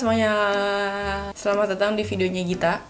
semuanya, selamat datang di videonya Gita.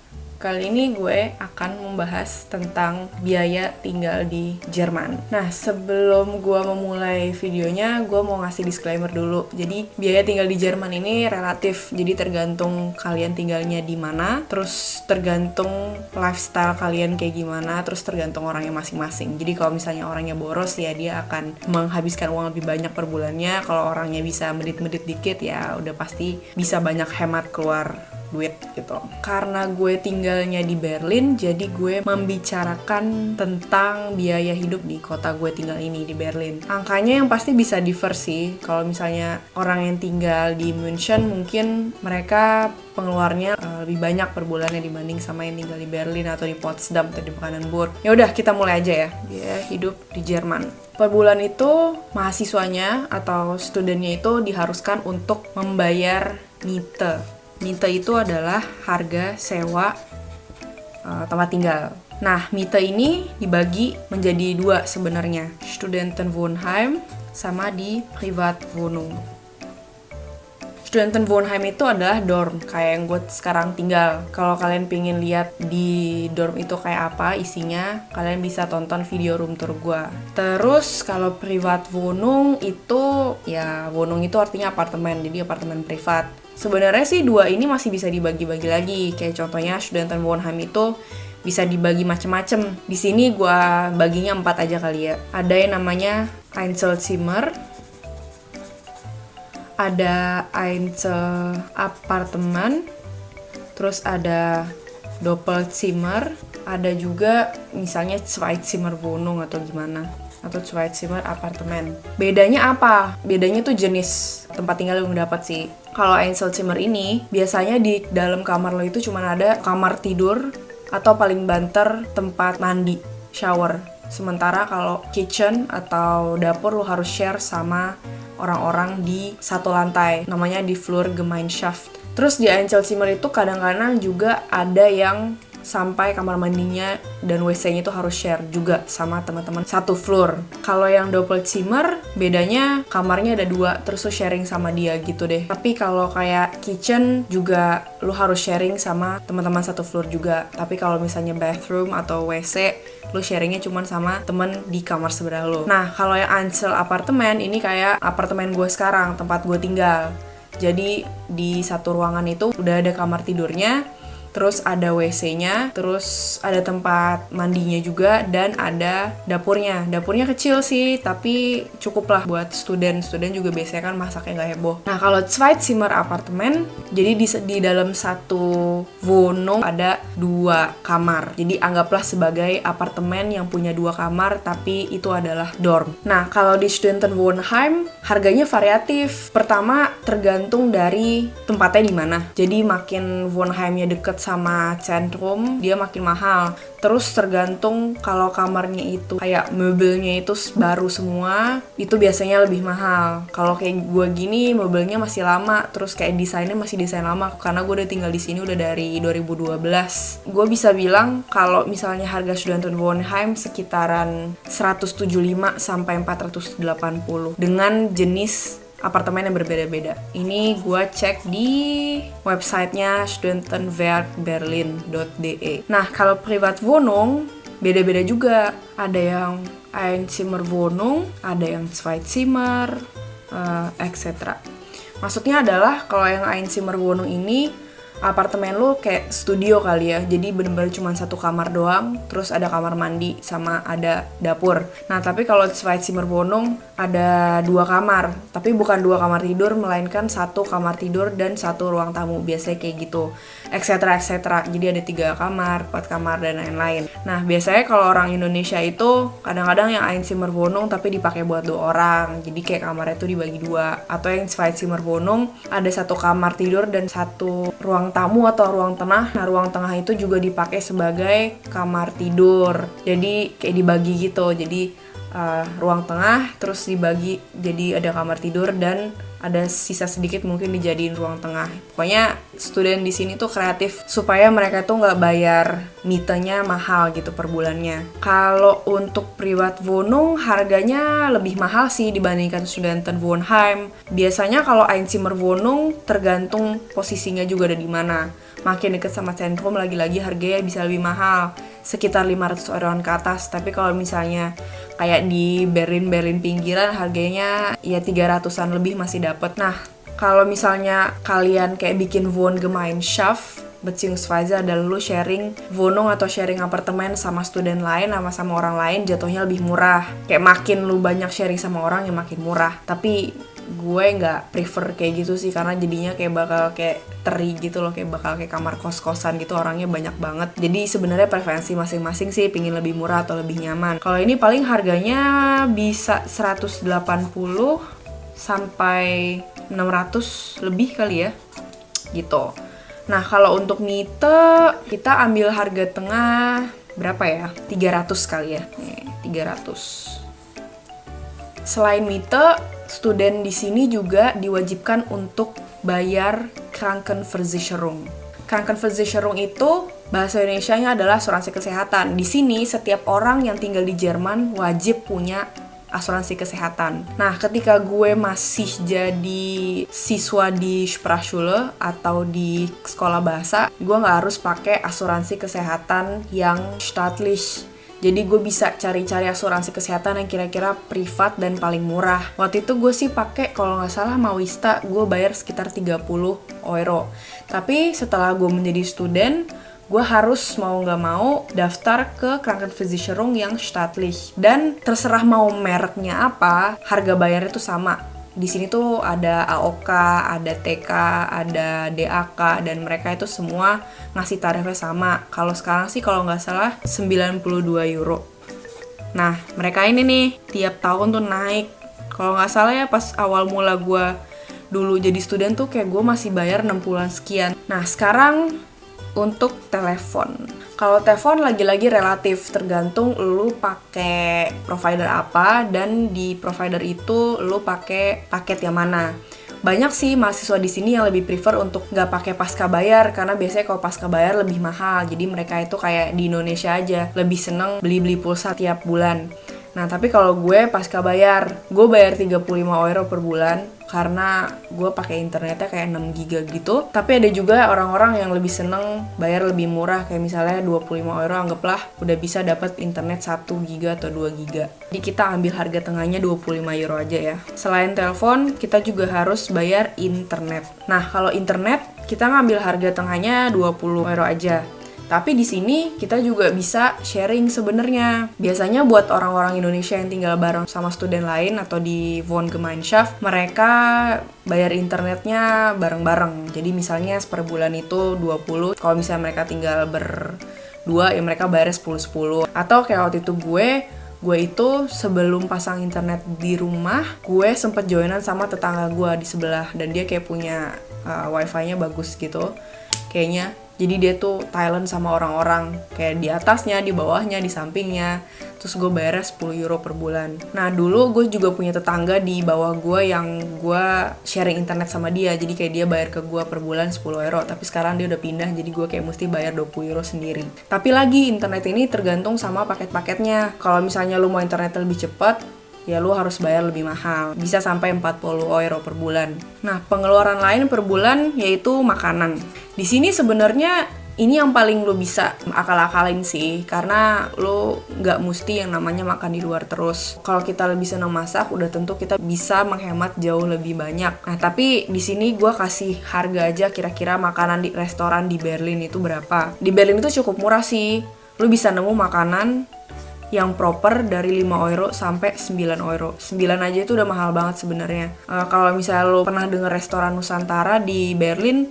Kali ini gue akan membahas tentang biaya tinggal di Jerman. Nah, sebelum gue memulai videonya, gue mau ngasih disclaimer dulu. Jadi, biaya tinggal di Jerman ini relatif. Jadi, tergantung kalian tinggalnya di mana, terus tergantung lifestyle kalian kayak gimana, terus tergantung orangnya masing-masing. Jadi, kalau misalnya orangnya boros, ya dia akan menghabiskan uang lebih banyak per bulannya. Kalau orangnya bisa medit-medit dikit, ya udah pasti bisa banyak hemat keluar duit gitu. Karena gue tinggalnya di Berlin, jadi gue membicarakan tentang biaya hidup di kota gue tinggal ini di Berlin. Angkanya yang pasti bisa diverse sih. Kalau misalnya orang yang tinggal di München, mungkin mereka pengeluarnya lebih banyak per bulannya dibanding sama yang tinggal di Berlin atau di Potsdam atau di Brandenburg. Ya udah, kita mulai aja ya. Biaya hidup di Jerman. Per bulan itu mahasiswanya atau studennya itu diharuskan untuk membayar Miete. Miete itu adalah harga sewa tempat tinggal. Nah, Miete ini dibagi menjadi dua sebenarnya, Studentenwohnheim sama di Privatwohnung. Studentenwohnheim itu adalah dorm, kayak yang gue sekarang tinggal. Kalau kalian pengen lihat di dorm itu kayak apa isinya, kalian bisa tonton video room tour gue. Terus kalau Privatwohnung itu, ya Wohnung itu artinya apartemen, jadi apartemen privat. Sebenarnya sih dua ini masih bisa dibagi-bagi lagi. Kayak contohnya Studentenwohnheim itu bisa dibagi macem-macem. Di sini gue baginya 4 aja kali ya. Ada yang namanya Einzelzimmer, ada Einzelapartemen, terus ada Doppelzimmer, ada juga misalnya Zweizimmerwohnung atau gimana, atau Zweizimmer-Apartemen. Bedanya apa? Bedanya tuh jenis tempat tinggal yang lo dapat sih. Kalau Einzelzimmer ini, biasanya di dalam kamar lo itu cuma ada kamar tidur atau paling banter tempat mandi, shower. Sementara kalau kitchen atau dapur lo harus share sama orang-orang di satu lantai, namanya di Flurgemeinschaft. Terus di Einzelzimmer itu kadang-kadang juga ada yang sampai kamar mandinya dan WC-nya itu harus share juga sama teman-teman satu floor. Kalau yang Doppelzimmer, bedanya kamarnya ada 2, terus lu sharing sama dia gitu deh. Tapi kalau kayak kitchen juga lu harus sharing sama teman-teman satu floor juga. Tapi kalau misalnya bathroom atau WC, lu sharingnya cuma sama temen di kamar sebelah lu. Nah, kalau yang Einzelapartemen ini kayak apartemen gue sekarang, tempat gue tinggal. Jadi di satu ruangan itu udah ada kamar tidurnya, terus ada WC-nya, terus ada tempat mandinya juga, dan ada dapurnya. Dapurnya kecil sih, tapi cukup lah buat student. Student juga biasanya kan masaknya nggak heboh. Nah, kalau Zweizimmer-Apartemen, jadi di dalam satu Wohnung ada 2 kamar. Jadi anggaplah sebagai apartemen yang punya 2 kamar, tapi itu adalah dorm. Nah, kalau di Studentenwohnheim, harganya variatif. Pertama, tergantung dari tempatnya di mana. Jadi makin Wohnheimnya deket sama centrum, dia makin mahal. Terus tergantung kalau kamarnya itu kayak möbelnya itu baru semua, itu biasanya lebih mahal. Kalau kayak gue gini, möbelnya masih lama, terus kayak desainnya masih desain lama, karena gue udah tinggal di sini udah dari 2012. Gue bisa bilang kalau misalnya harga Studentenwohnheim sekitaran 175 sampai 480 dengan jenis apartemen yang berbeda-beda. Ini gue cek di websitenya studentenwerkberlin.de. Nah, kalau Privatwohnung beda-beda juga. Ada yang Einzimmerwohnung, ada yang Zweizimmer, etc. Maksudnya adalah kalau yang Einzimmerwohnung ini apartemen lu kayak studio kali ya, jadi bener-bener cuma satu kamar doang, terus ada kamar mandi sama ada dapur. Nah, tapi kalau Zweizimmerwohnung ada 2 kamar, tapi bukan 2 kamar tidur, melainkan 1 kamar tidur dan 1 ruang tamu, biasanya kayak gitu, etc. Jadi ada 3 kamar, 4 kamar, dan lain-lain. Nah, biasanya kalau orang Indonesia itu kadang-kadang yang Einzimmerwohnung tapi dipakai buat 2 orang, jadi kayak kamarnya tuh dibagi 2. Atau yang Zweizimmerwohnung ada 1 kamar tidur dan 1 ruang tamu atau ruang tengah. Nah, ruang tengah itu juga dipakai sebagai kamar tidur. Jadi kayak dibagi gitu. Jadi ruang tengah, terus dibagi jadi ada kamar tidur dan ada sisa sedikit mungkin dijadiin ruang tengah. Pokoknya student di sini tuh kreatif supaya mereka tuh nggak bayar mitanya mahal gitu per bulannya. Kalau untuk Privatwohnung harganya lebih mahal sih dibandingkan Studentenwohnheim. Biasanya kalau Einzimmerwohnung tergantung posisinya juga ada di mana. Makin dekat sama sentrum lagi-lagi harganya bisa lebih mahal, sekitar 500 euroan ke atas. Tapi kalau misalnya kayak di Berlin pinggiran harganya ya 300-an lebih masih dapat. Nah, kalau misalnya kalian kayak bikin Wohngemeinschaft beziehungsweise ada lu sharing Wohnung atau sharing apartemen sama student lain sama orang lain, jatuhnya lebih murah. Kayak makin lu banyak sharing sama orang ya makin murah. Tapi gue nggak prefer kayak gitu sih, karena jadinya kayak bakal kayak teri gitu loh, kayak bakal kayak kamar kos-kosan gitu, orangnya banyak banget. Jadi sebenarnya preferensi masing-masing sih, pingin lebih murah atau lebih nyaman. Kalau ini paling harganya bisa 180 sampai 600 lebih kali ya gitu. Nah, kalau untuk Miete kita ambil harga tengah berapa ya? 300 kali ya. Nih, 300. Selain Miete, student di sini juga diwajibkan untuk bayar Krankenversicherung. Krankenversicherung itu bahasa Indonesianya adalah asuransi kesehatan. Di sini setiap orang yang tinggal di Jerman wajib punya asuransi kesehatan. Nah, ketika gue masih jadi siswa di Sprachschule atau di sekolah bahasa, gue nggak harus pakai asuransi kesehatan yang staatlich. Jadi gue bisa cari-cari asuransi kesehatan yang kira-kira privat dan paling murah. Waktu itu gue sih pakai kalau nggak salah Mawista, gue bayar sekitar 30 euro. Tapi setelah gue menjadi student, gue harus mau nggak mau daftar ke Krankenversicherung yang staatlich. Dan terserah mau mereknya apa, harga bayarnya tuh sama. Di sini tuh ada AOK, ada TK, ada DAK, dan mereka itu semua ngasih tarifnya sama. Kalau sekarang sih kalau nggak salah 92 euro. Nah, mereka ini nih tiap tahun tuh naik. Kalau nggak salah ya pas awal mula gue dulu jadi student tuh kayak gue masih bayar 60-an sekian. Nah, sekarang untuk telepon. Kalau telepon lagi-lagi relatif, tergantung lu pakai provider apa dan di provider itu lu pakai paket yang mana. Banyak sih mahasiswa di sini yang lebih prefer untuk nggak pakai pasca bayar, karena biasanya kalau pasca bayar lebih mahal. Jadi mereka itu kayak di Indonesia aja, lebih seneng beli-beli pulsa tiap bulan. Nah, tapi kalau gue pasca bayar, gue bayar 35 euro per bulan karena gue pakai internetnya kayak 6 giga gitu. Tapi ada juga orang-orang yang lebih seneng bayar lebih murah, kayak misalnya 25 euro anggaplah udah bisa dapat internet 1 giga atau 2 giga. Jadi kita ambil harga tengahnya 25 euro aja ya. Selain telepon, kita juga harus bayar internet. Nah, kalau internet kita ngambil harga tengahnya 20 euro aja. Tapi di sini kita juga bisa sharing sebenarnya. Biasanya buat orang-orang Indonesia yang tinggal bareng sama student lain atau di Wohngemeinschaft, mereka bayar internetnya bareng-bareng. Jadi misalnya per bulan itu 20, kalau misalnya mereka tinggal berdua ya mereka bayar 10-10. Atau kayak waktu itu gue itu sebelum pasang internet di rumah, gue sempet joinan sama tetangga gue di sebelah, dan dia kayak punya wifi-nya bagus gitu kayaknya. Jadi dia tuh Thailand sama orang-orang kayak di atasnya, di bawahnya, di sampingnya. Terus gue bayarnya 10 euro per bulan. Nah, dulu gue juga punya tetangga di bawah gue yang gue sharing internet sama dia. Jadi kayak dia bayar ke gue per bulan 10 euro. Tapi sekarang dia udah pindah, jadi gue kayak mesti bayar 20 euro sendiri. Tapi lagi, internet ini tergantung sama paket-paketnya. Kalau misalnya lu mau internet lebih cepat, ya lu harus bayar lebih mahal. Bisa sampai 40 euro per bulan. Nah, pengeluaran lain per bulan yaitu makanan. Di sini sebenarnya ini yang paling lu bisa akal-akalin sih, karena lu nggak mesti yang namanya makan di luar terus. Kalau kita lebih senang masak, udah tentu kita bisa menghemat jauh lebih banyak. Nah, tapi di sini gue kasih harga aja kira-kira makanan di restoran di Berlin itu berapa. Di Berlin itu cukup murah sih. Lu bisa nemu makanan yang proper dari 5 euro sampai 9 euro. 9 aja itu udah mahal banget sebenarnya. Kalau misalnya lo pernah denger restoran Nusantara di Berlin,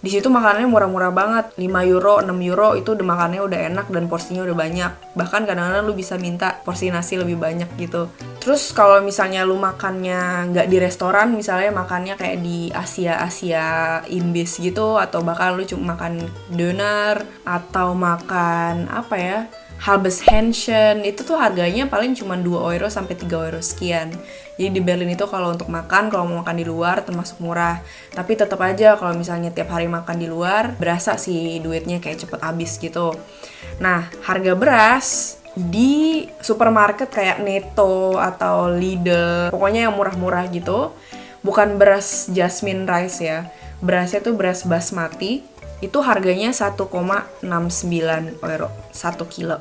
di situ makanannya murah-murah banget. 5 euro, 6 euro itu udah makannya udah enak dan porsinya udah banyak. Bahkan kadang-kadang lo bisa minta porsi nasi lebih banyak gitu. Terus kalau misalnya lu makannya nggak di restoran, misalnya makannya kayak di Asia Imbis gitu, atau bahkan lu cuma makan dinner atau makan apa ya, Halbes Hähnchen, itu tuh harganya paling cuma 2 euro sampai 3 euro sekian. Jadi di Berlin itu kalau untuk makan, kalau mau makan di luar termasuk murah. Tapi tetap aja kalau misalnya tiap hari makan di luar, berasa sih duitnya kayak cepet habis gitu. Nah, harga beras di supermarket kayak Netto atau Lidl, pokoknya yang murah-murah gitu, bukan beras jasmine rice ya, berasnya tuh beras basmati, itu harganya 1,69 euro 1 kilo.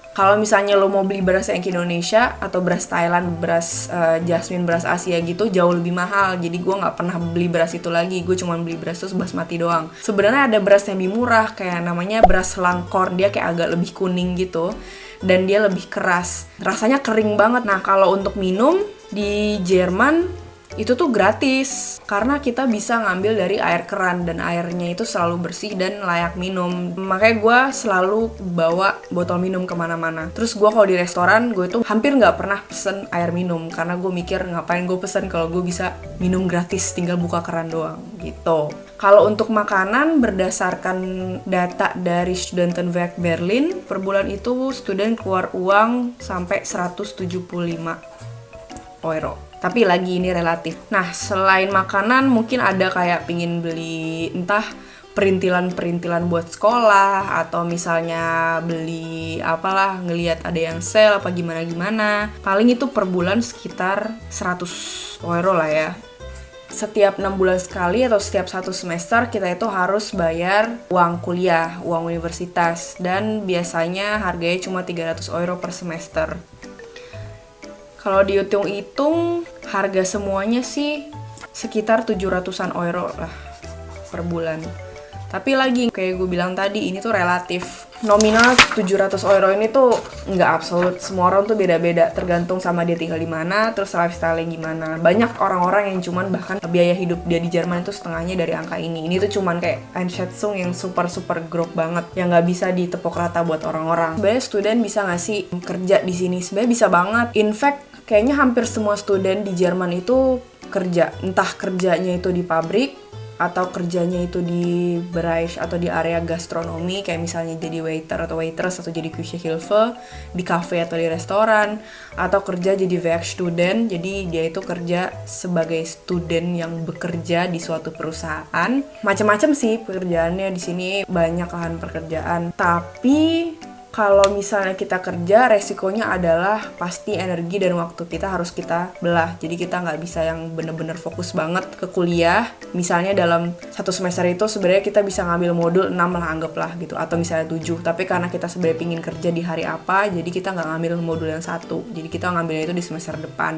Kalau misalnya lo mau beli beras yang ke Indonesia atau beras Thailand, beras jasmine, beras Asia gitu, jauh lebih mahal. Jadi gue nggak pernah beli beras itu lagi. Gue cuma beli beras terus basmati doang. Sebenarnya ada beras yang lebih murah, kayak namanya beras langkorn. Dia kayak agak lebih kuning gitu, dan dia lebih keras. Rasanya kering banget. Nah, kalau untuk minum di Jerman itu tuh gratis, karena kita bisa ngambil dari air keran dan airnya itu selalu bersih dan layak minum. Makanya gue selalu bawa botol minum kemana-mana. Terus gue kalau di restoran, gue tuh hampir nggak pernah pesen air minum, karena gue mikir ngapain gue pesen kalau gue bisa minum gratis, tinggal buka keran doang gitu. Kalau untuk makanan, berdasarkan data dari Studentenwerk Berlin, per bulan itu student keluar uang sampai 175 euro. Tapi lagi ini relatif. Nah, selain makanan, mungkin ada kayak pingin beli entah perintilan-perintilan buat sekolah, atau misalnya beli apalah, ngelihat ada yang sale apa gimana-gimana. Paling itu per bulan sekitar 100 euro lah ya. Setiap 6 bulan sekali atau setiap 1 semester kita itu harus bayar uang kuliah, uang universitas. Dan biasanya harganya cuma 300 euro per semester. Kalau dihitung-hitung, harga semuanya sih sekitar 700-an euro lah per bulan. Tapi lagi, kayak gue bilang tadi, ini tuh relatif. Nominal 700 euro ini tuh nggak absolut. Semua orang tuh beda-beda, tergantung sama dia tinggal di mana, terus lifestyle-nya gimana. Banyak orang-orang yang cuman bahkan biaya hidup dia di Jerman itu setengahnya dari angka ini. Ini tuh cuman kayak Einschätzung yang super growth banget, yang nggak bisa ditepok rata buat orang-orang. Sebenarnya student bisa nggak sih kerja di sini? Sebenarnya bisa banget. In fact, kayaknya hampir semua student di Jerman itu kerja. Entah kerjanya itu di pabrik, atau kerjanya itu di Bereich atau di area gastronomi, kayak misalnya jadi waiter atau waitress, atau jadi Küchenhilfe di cafe atau di restoran, atau kerja jadi Werkstudent, jadi dia itu kerja sebagai student yang bekerja di suatu perusahaan. Macam-macam sih pekerjaannya di sini, banyak lahan pekerjaan. Tapi kalau misalnya kita kerja, resikonya adalah pasti energi dan waktu kita harus kita belah. Jadi kita nggak bisa yang bener-bener fokus banget ke kuliah. Misalnya dalam 1 semester itu sebenarnya kita bisa ngambil modul 6 lah, anggaplah gitu, atau misalnya 7. Tapi karena kita sebenarnya pingin kerja di hari apa, jadi kita nggak ngambil modul yang 1. Jadi kita ngambilnya itu di semester depan.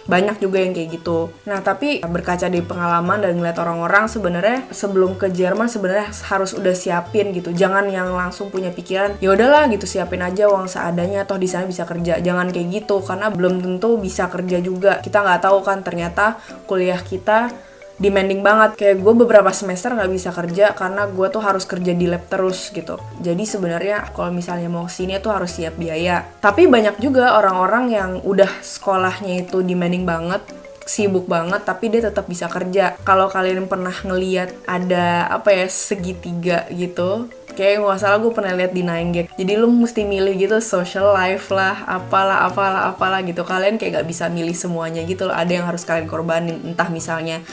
Banyak juga yang kayak gitu. Nah, tapi berkaca dari pengalaman dan ngeliat orang-orang, sebenarnya sebelum ke Jerman sebenarnya harus udah siapin gitu. Jangan yang langsung punya pikiran, ya udahlah gitu, siapin aja uang seadanya, toh di sana bisa kerja. Jangan kayak gitu, karena belum tentu bisa kerja juga. Kita nggak tahu kan, ternyata kuliah kita demanding banget. Kayak gue beberapa semester gak bisa kerja karena gue tuh harus kerja di lab terus gitu. Jadi sebenarnya kalau misalnya mau kesini tuh harus siap biaya. Tapi banyak juga orang-orang yang udah sekolahnya itu demanding banget, sibuk banget, tapi dia tetap bisa kerja. Kalau kalian pernah ngeliat ada segitiga gitu, kayak nggak salah gue pernah lihat di 9gag. Jadi lu mesti milih gitu, social life lah, apalah gitu. Kalian kayak gak bisa milih semuanya gitu loh. Ada yang harus kalian korbanin, entah misalnya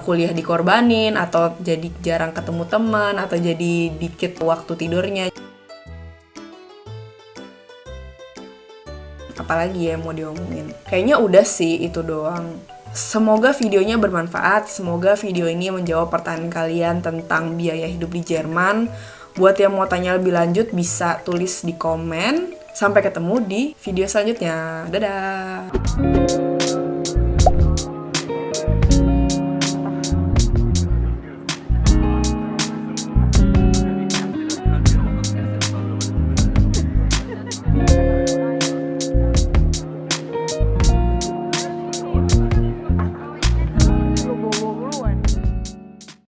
kuliah dikorbanin, atau jadi jarang ketemu teman, atau jadi dikit waktu tidurnya. Apalagi ya mau diomongin. Kayaknya udah sih itu doang. Semoga videonya bermanfaat. Semoga video ini menjawab pertanyaan kalian tentang biaya hidup di Jerman. Buat yang mau tanya lebih lanjut bisa tulis di komen. Sampai ketemu di video selanjutnya. Dadah!